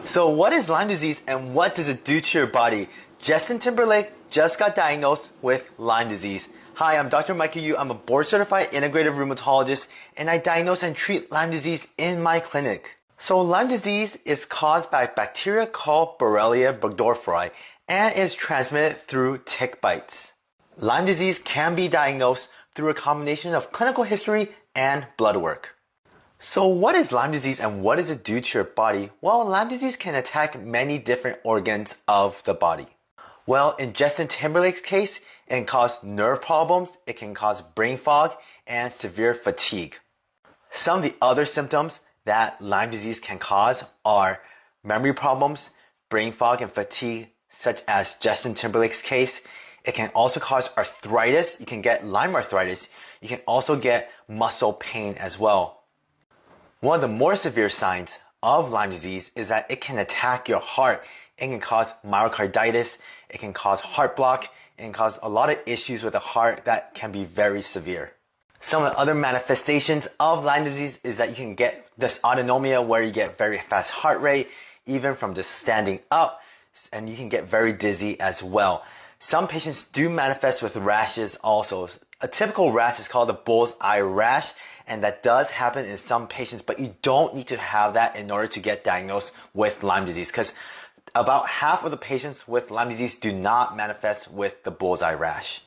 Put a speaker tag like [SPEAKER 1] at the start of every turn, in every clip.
[SPEAKER 1] So what is Lyme disease and what does it do to your body? Justin Timberlake just got diagnosed with Lyme disease. Hi, I'm Dr. Michael Yu. I'm a board-certified integrative rheumatologist and I diagnose and treat Lyme disease in my clinic. So Lyme disease is caused by a bacteria called Borrelia burgdorferi and is transmitted through tick bites. Lyme disease can be diagnosed through a combination of clinical history and blood work. So what is Lyme disease and what does it do to your body? Well, Lyme disease can attack many different organs of the body. Well, in Justin Timberlake's case, it can cause nerve problems, it can cause brain fog, and severe fatigue. Some of the other symptoms that Lyme disease can cause are memory problems, brain fog, and fatigue, such as Justin Timberlake's case. It can also cause arthritis. You can get Lyme arthritis. You can also get muscle pain as well. One of the more severe signs of Lyme disease is that it can attack your heart. It can cause myocarditis, it can cause heart block, it can cause a lot of issues with the heart that can be very severe. Some of the other manifestations of Lyme disease is that you can get dysautonomia where you get very fast heart rate, even from just standing up, and you can get very dizzy as well. Some patients do manifest with rashes also. A typical rash is called the bull's eye rash, and that does happen in some patients, but you don't need to have that in order to get diagnosed with Lyme disease, because about half of the patients with Lyme disease do not manifest with the bullseye rash.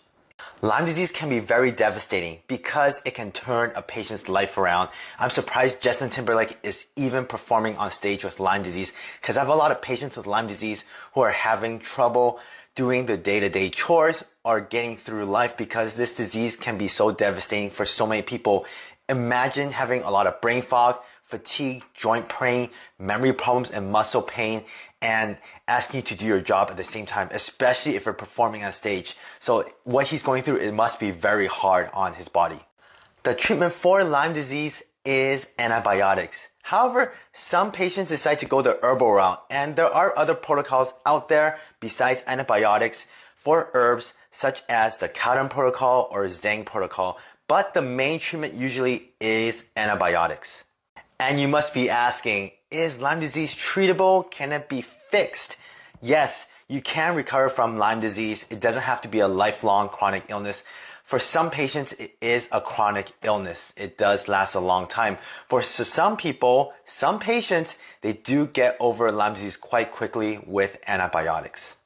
[SPEAKER 1] Lyme disease can be very devastating because it can turn a patient's life around. I'm surprised Justin Timberlake is even performing on stage with Lyme disease, because I have a lot of patients with Lyme disease who are having trouble doing the day-to-day chores or getting through life because this disease can be so devastating for so many people. Imagine having a lot of brain fog, fatigue, joint pain, memory problems, and muscle pain, and asking you to do your job at the same time, especially if you're performing on stage. So what he's going through, it must be very hard on his body. The treatment for Lyme disease is antibiotics. However, some patients decide to go the herbal route, and there are other protocols out there besides antibiotics for herbs, such as the Cowden protocol or Zhang protocol, but the main treatment usually is antibiotics. And you must be asking, is Lyme disease treatable? Can it be fixed? Yes, you can recover from Lyme disease. It doesn't have to be a lifelong chronic illness. For some patients, it is a chronic illness. It does last a long time. For some people, some patients, they do get over Lyme disease quite quickly with antibiotics.